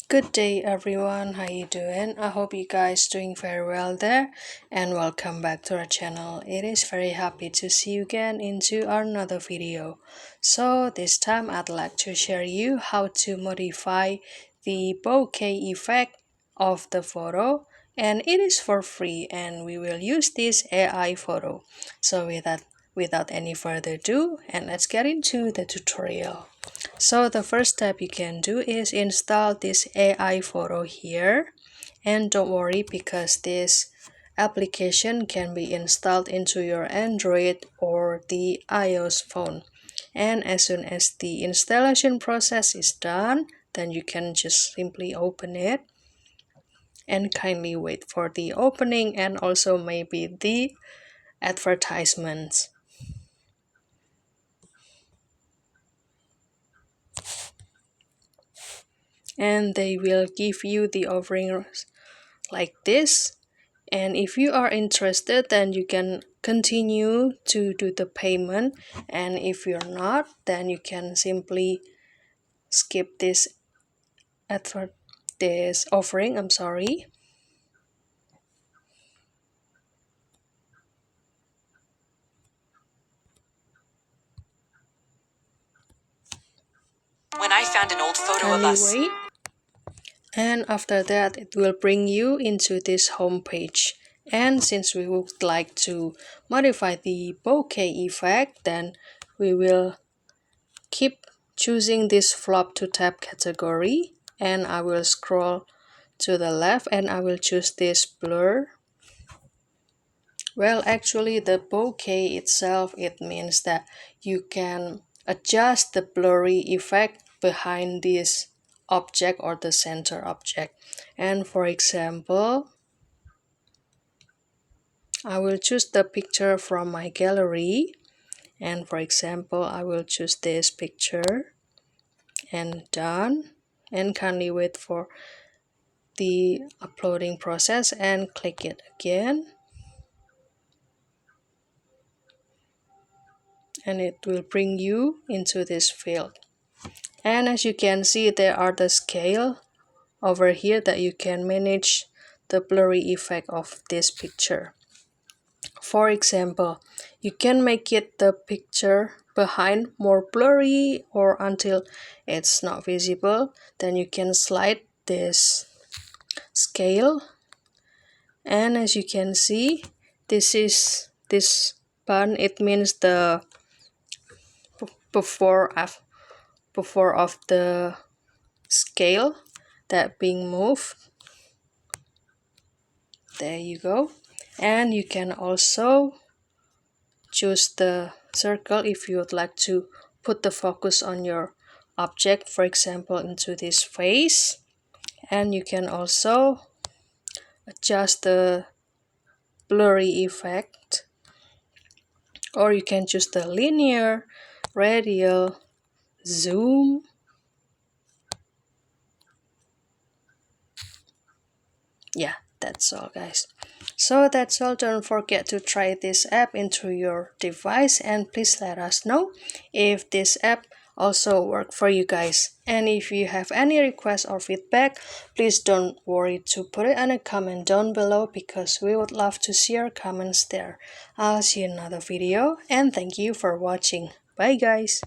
Good day everyone, how you doing? I hope you guys doing very well there, and welcome back to our channel. It is very happy to see you again into another video. So this time I'd like to share you how to modify the bokeh effect of the photo, and it is for free, and we will use this AI photo. So without any further ado, and let's get into the tutorial. So the first step you can do is install this AiFoto here, and don't worry because this application can be installed into your Android or the iOS phone. And as soon as the installation process is done, then you can just simply open it and kindly wait for the opening and also maybe the advertisements. And they will give you the offering like this. And if you are interested, then you can continue to do the payment, and if you're not, then you can simply skip this offering. I'm sorry. When I found an old photo of us. Wait. And after that, it will bring you into this home page. And since we would like to modify the bokeh effect, then we will keep choosing this flop to tab category, and I will scroll to the left and I will choose this blur. Well, actually the bokeh itself, it means that you can adjust the blurry effect behind this object or the center object. And for example, I will choose the picture from my gallery, and for example I will choose this picture and done, and kindly wait for the uploading process and click it again, and it will bring you into this field. And as you can see, there are the scale over here that you can manage the blurry effect of this picture. For example, you can make it the picture behind more blurry or until it's not visible. Then you can slide this scale, and as you can see, this button, it means the before of the scale that being moved. There you go. And you can also choose the circle if you would like to put the focus on your object, for example into this face. And you can also adjust the blurry effect, or you can choose the linear, radial, zoom. Yeah, that's all guys. So that's all. Don't forget to try this app into your device, and please let us know if this app also work for you guys. And if you have any requests or feedback, please don't worry to put it in a comment down below, because we would love to see your comments there. I'll see you in another video, and thank you for watching. Bye guys.